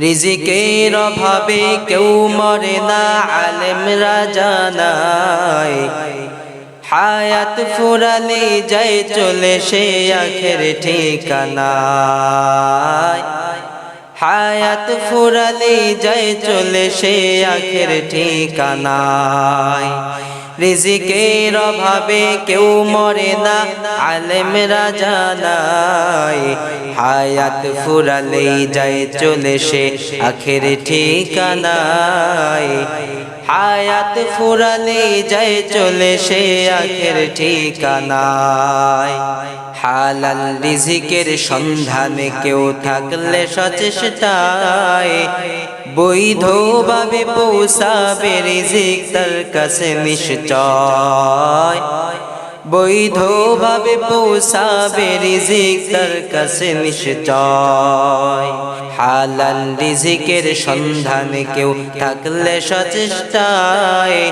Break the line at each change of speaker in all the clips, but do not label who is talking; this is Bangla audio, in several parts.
রিজিকের অভাবে কেউ মরে না, আলেমরা জানায়। হায়াত ফুরালে যায় চলে সে আখের ঠিকানায়। হায়াত ফুরালে যায় চলে সে আখের ঠিকানায়। রিজিকের অভাবে কেউ মরে না, আলেমরা জানায়। হায়াত ফুরালে যায় চলে সে আখের ঠিকানায়। হায়াত ফুরালে যায় চলে সে আখের ঠিকানায়। হালাল রিজিকের সন্ধানে কেউ থাকলে সচেষ্টায়, বৈধভাবে পৌঁছাবে রিজিক তার কাছে নিশ্চয়। বৈধভাবে পৌঁছাবে রিজিক তার কাছে নিশ্চয়। হালাল রিজিকের সন্ধানে কেউ থাকলে সচেষ্টায়,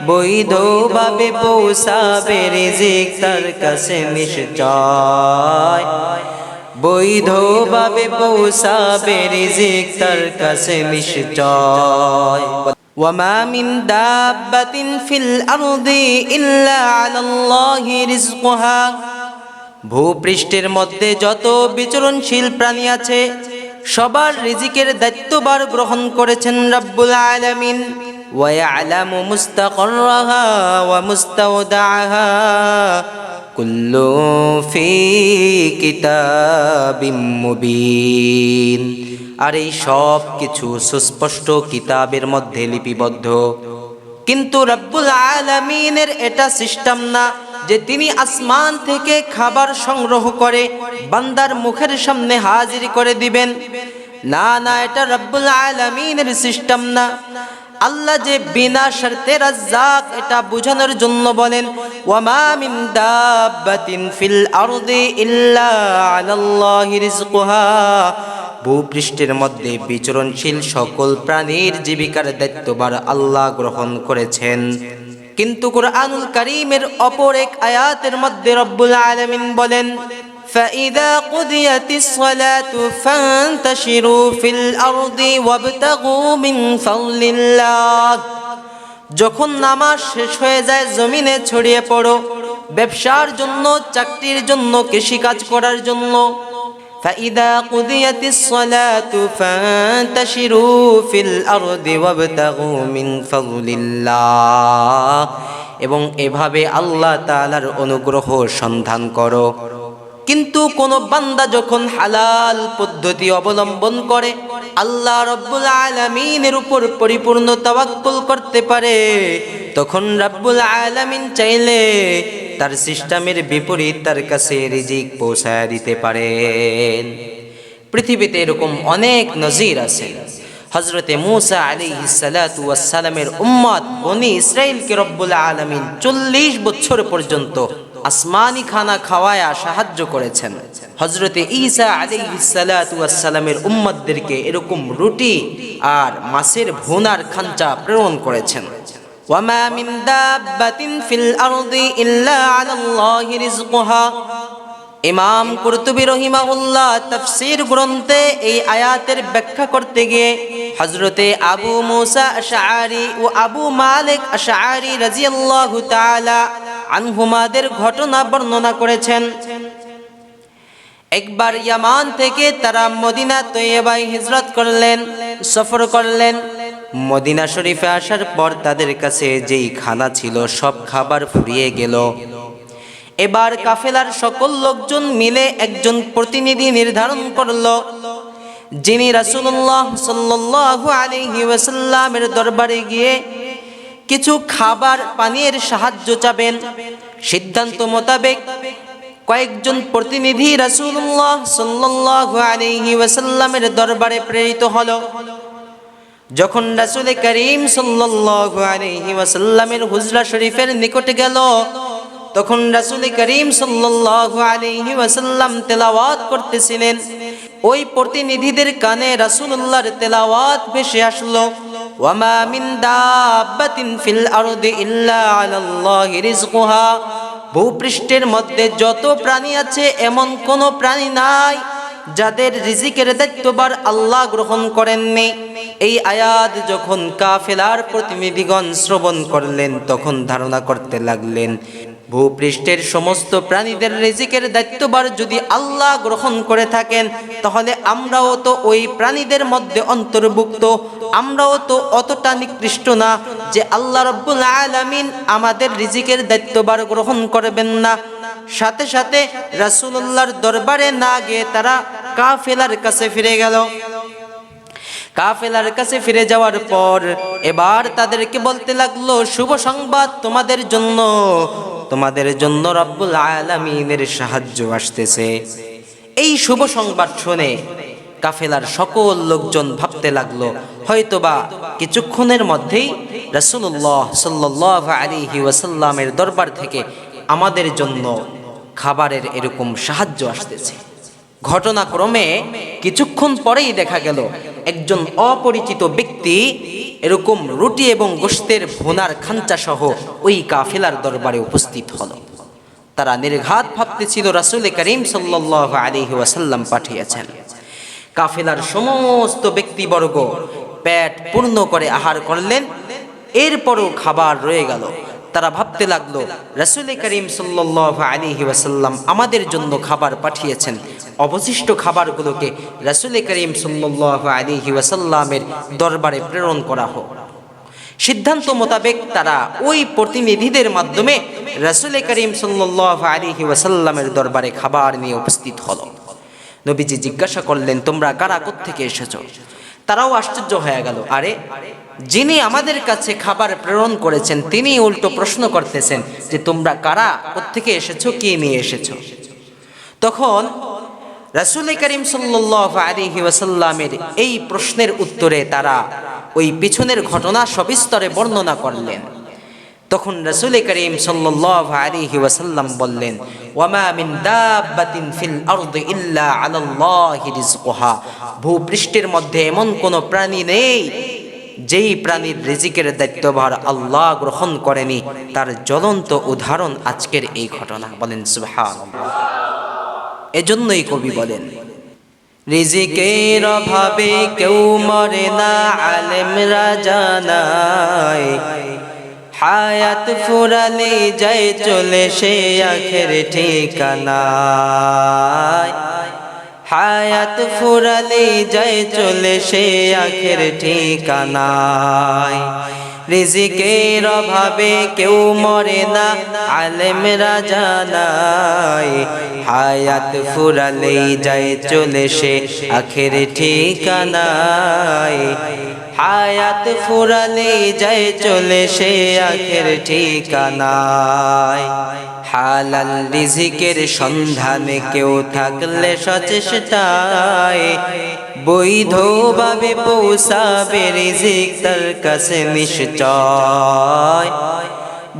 বৈধভাবে পৌঁছাবে রিজিক তার কাছে নিশ্চয়। বৈধভাবে পৌঁছাবে রিজিক তার কাছে নিশ্চয়। ওয়ামা মিন দাব্বাতিন ফিল আরদি ইল্লা আলাল্লাহি রিজকুহা। ভূপৃষ্ঠের মধ্যে যত বিচরণশীল প্রাণী আছে সবার রিজিকের দায়িত্বভার গ্রহণ করেছেন রব্বুল আলামিন। ওয়া ইয়ালামু মুস্তাকাররাহা ওয়া মুস্তাওদাআহা কুল্লু ফি কিতাবিম মুবিন। আর এই সব কিছু সুস্পষ্ট কিতাবের মধ্যে লিপিবদ্ধ। কিন্তু রব্বুল আলামিনের এটা সিস্টেম না যে তিনি আসমান থেকে খাবার সংগ্রহ করে বান্দার মুখের সামনে হাজির করে দিবেন। না না, এটা রব্বুল আলামিনের সিস্টেম না। আল্লাহ যে বিনা শর্তে রাজ্জাক এটা বোঝানোর জন্য বলেন, ওয়ামা মিন দাব্বাতিন ফিল আরদি ইল্লা আলাল্লাহি রিজকুহা। ভূপৃষ্ঠের মধ্যে বিচরণশীল সকল প্রাণীর জীবিকার দায়িত্বভার আল্লাহ গ্রহণ করেছেন। কিন্তু কুরআনুল কারীমের অপর এক আয়াতের মধ্যে রব্বুল আলামিন বলেন, فَإِذَا قُضِيَتِ الصَّلَاةُ فَانْتَشِرُوا فِي الْأَرْضِ وَابْتَغُوا مِنْ فَضْلِ اللَّهِ। যখন নামাজ শেষ হয়ে যায় জমিনে ছড়িয়ে পড়ো, ব্যবসার জন্য, চাকরির জন্য, কৃষিকাজ করার জন্য। فَإِذَا قُضِيَتِ الصَّلَاةُ فَانْتَشِرُوا فِي الْأَرْضِ وَابْتَغُوا مِنْ فَضْلِ اللَّهِ। এবং এভাবে আল্লাহ তাআলার অনুগ্রহ সন্ধান করো। কিন্তু কোন বান্দা যখন হালাল পদ্ধতি অবলম্বন করে আল্লাহ রব্বুল আলামিনের উপর পরিপূর্ণ তাওয়াক্কুল করতে পারে, তখন রব্বুল আলামিন চাইলে তার সিস্টেমের বিপরীত তার কাছে রিজিক পৌঁছায় দিতে পারেন। পৃথিবীতে এরকম অনেক নজির আছে। হযরতে মূসা আলাইহিস সালাতু ওয়াস সালামের উম্মত বনি ইসরাইলকে রব্বুল আলামিন 40 বছর পর্যন্ত আসমানি খানা খাওয়ায়া সাহায্য করেছেন। হযরতে ঈসা আলাইহিস সালাতু ওয়াস সালামের উম্মতদেরকে এরকম রুটি আর মাছের ভুনার খাঞ্চা প্রেরণ করেছেন। ওয়ামা মিন দাব্বাতিন ফিল আরদি ইল্লা আলাল্লাহি রিজকুহা। ইমাম কুরতুবী রাহিমাহুল্লাহ তাফসীর গ্রন্থে এই আয়াতের ব্যাখ্যা করতে গিয়ে হযরতে আবু মুসা আশআরী ও আবু মালিক আশআরী রাদিয়াল্লাহু তাআলা আনহুমাদের ঘটনা বর্ণনা করেছেন। একবার ইয়ামান থেকে তারা মদিনা তৈয়বায় হিজরত করলেন, সফর করলেন। মদিনা শরীফে আসার পর তাদের কাছে যেই খানা ছিল সব খাবার ফুরিয়ে গেল। এবার কাফেলার সকল লোকজন মিলে একজন প্রতিনিধি নির্ধারণ করল, যিনি রাসূলুল্লাহ সাল্লাল্লাহু আলাইহি ওয়াসাল্লামের দরবারে গিয়ে কিছু খাবার পানির সাহায্য চাবেন। সিদ্ধান্ত মোতাবেক কয়েকজন প্রতিনিধি রাসূলুল্লাহ সাল্লাল্লাহু আলাইহি ওয়াসাল্লামের দরবারে প্রেরিত হলো। যখন রাসূল করিম সাল্লাল্লাহু আলাইহি ওয়াসাল্লামের হুজরা শরীফের নিকটে গেল, তখন রাসূল করিম সাল্লাল্লাহু আলাইহি ওয়াসাল্লাম তেলাওয়াত করতেছিলেন। ওই প্রতিনিধিদের কানে রাসূলুল্লাহর তেলাওয়াত ভেসে আসলো, ওয়ামা মিন দাব্বাতিন ফিল আরদি ইল্লা আলাল্লাহি রিজকুহা। ভূপৃষ্ঠের মধ্যে যত প্রাণী আছে এমন কোন প্রাণী নাই যাদের রিজিকের দায়িত্বভার আল্লাহ গ্রহণ করেননি। এই আয়াত যখন কাফেলার প্রতিনিধিগণ শ্রবণ করলেন তখন ধারণা করতে লাগলেন, ভূপৃষ্ঠের সমস্ত প্রাণীদের রিজিকের দায়িত্বভার যদি আল্লাহ গ্রহণ করে থাকেন তাহলে আমরাও তো ওই প্রাণীদের মধ্যে অন্তর্ভুক্ত, আমরাও তো অতটা নিকৃষ্ট না যে আল্লাহ রাব্বুল আলামিন আমাদের রিজিকের দায়িত্বভার গ্রহণ করবেন না। সাথে সাথে রাসূলুল্লাহর দরবারে না গিয়ে তারা কাফেলার কাছে ফিরে গেল। কাফেলার কাছে ফিরে যাওয়ার পর এবার তাদেরকে বলতে লাগলো, শুভ সংবাদ তোমাদের জন্য রব্বুল আলামিনের সাহায্য আসতেছে। এই শুভ সংবাদ শুনে কাফেলার সকল লোকজন ভাবতে লাগলো হয়তোবা কিছুক্ষণের মধ্যেই রাসূলুল্লাহ সাল্লাল্লাহু আলাইহি ওয়াসাল্লামের দরবার থেকে আমাদের জন্য খাবারের এরকম সাহায্য আসতেছে। ঘটনাক্রমে কিছুক্ষণ পরেই দেখা গেল একজন অপরিচিত ব্যক্তি এরকম রুটি এবং গোশতের ভুনার খাঞ্চা সহ ওই কাফেলার দরবারে উপস্থিত হলো। তারা নির্ঘাত ভাবতেছিল রাসূল করিম সাল্লাল্লাহু আলাইহি ওয়াসাল্লাম পাঠিয়েছেন। কাফেলার সমস্ত ব্যক্তিবর্গ পেট পূর্ণ করে আহার করলেন, এরপরও খাবার রয়ে গেল। তারা ভাবতে লাগলো রাসূল করিম সাল্লাল্লাহু আলাইহি ওয়াসাল্লাম আমাদের জন্য খাবার পাঠিয়েছেন, অবশিষ্ট খাবারগুলোকে রাসূল করিম সাল্লাল্লাহু আলাইহি ওয়াসাল্লামের দরবারে প্রেরণ করা হোক। সিদ্ধান্ত মোতাবেক তারা ওই প্রতিনিধিদের মাধ্যমে রাসূল করিম সাল্লাল্লাহু আলাইহি ওয়াসাল্লামের দরবারে খাবার নিয়ে উপস্থিত হলো। নবীজি জিজ্ঞাসা করলেন, তোমরা কারা, কোত্থেকে এসেছো? তারাও আশ্চর্য হয়ে গেল, আরে যিনি আমাদের কাছে খাবার প্রেরণ করেছেন তিনি উল্টো প্রশ্ন করতেছেন যে তোমরা কারা, কোত্থেকে এসেছো, কি নিয়ে এসেছো? তখন রাসূল করিম সাল্লাল্লাহু আলাইহি ওয়াসাল্লামের এই প্রশ্নের উত্তরে তারা ওই পিছনের ঘটনা সবিস্তরে বর্ণনা করলেন। তখন রাসূল করিম সাল্লাল্লাহু আলাইহি ওয়াসাল্লাম বললেন, ওয়ামা মিন দাব্বাতিন ফিল আরদি ইল্লা আলাল্লাহি রিজকুহা, ভূপৃষ্ঠের মধ্যে এমন কোনো প্রাণী নেই যেই প্রাণীর রিজিকের দায়িত্বভার আল্লাহ গ্রহণ করেনি। তার জ্বলন্ত উদাহরণ আজকের এই ঘটনা। বলেন সুবহানাল্লাহ। এজন্যই কবি বলেন, রিজিকের অভাবে কেউ মরে না, আলেমরা জানায়, হায়াত ফুরালে যায় চলে সে আখের ঠিকানায়, হায়াত ফুরালে যায় চলে সে আখের ঠিকানায়। রিজিকের অভাবে কেউ মরে না, আলেমরা জানায়, হায়াত ফুরালে যায় চলে সে আখের ঠিকানায়, হায়াত ফুরালে যায় চলে সে আখের ঠিকানায়। হালাল রিজিকের সন্ধানে কেউ থাকলে সচেষ্টায়, বৈধভাবে পৌঁছাবে রিজিক তার কাছে নিশ্চয়,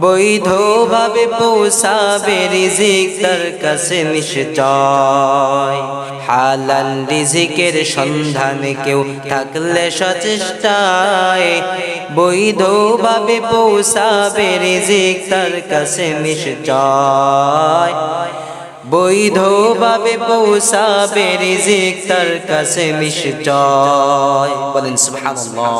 বৈধভাবে পৌঁছাবে রিজিক তার কাছে নিশ্চয়। হালাল রিজিকের সন্ধানে কেউ থাকলে সচেষ্টায়, বৈধভাবে পৌঁছাবে রিজিক তার কাছে নিশ্চয়, বৈধভাবে পৌঁছাবে রিজিক তার কাছে নিশ্চয়। বলেন সুবহানাল্লাহ।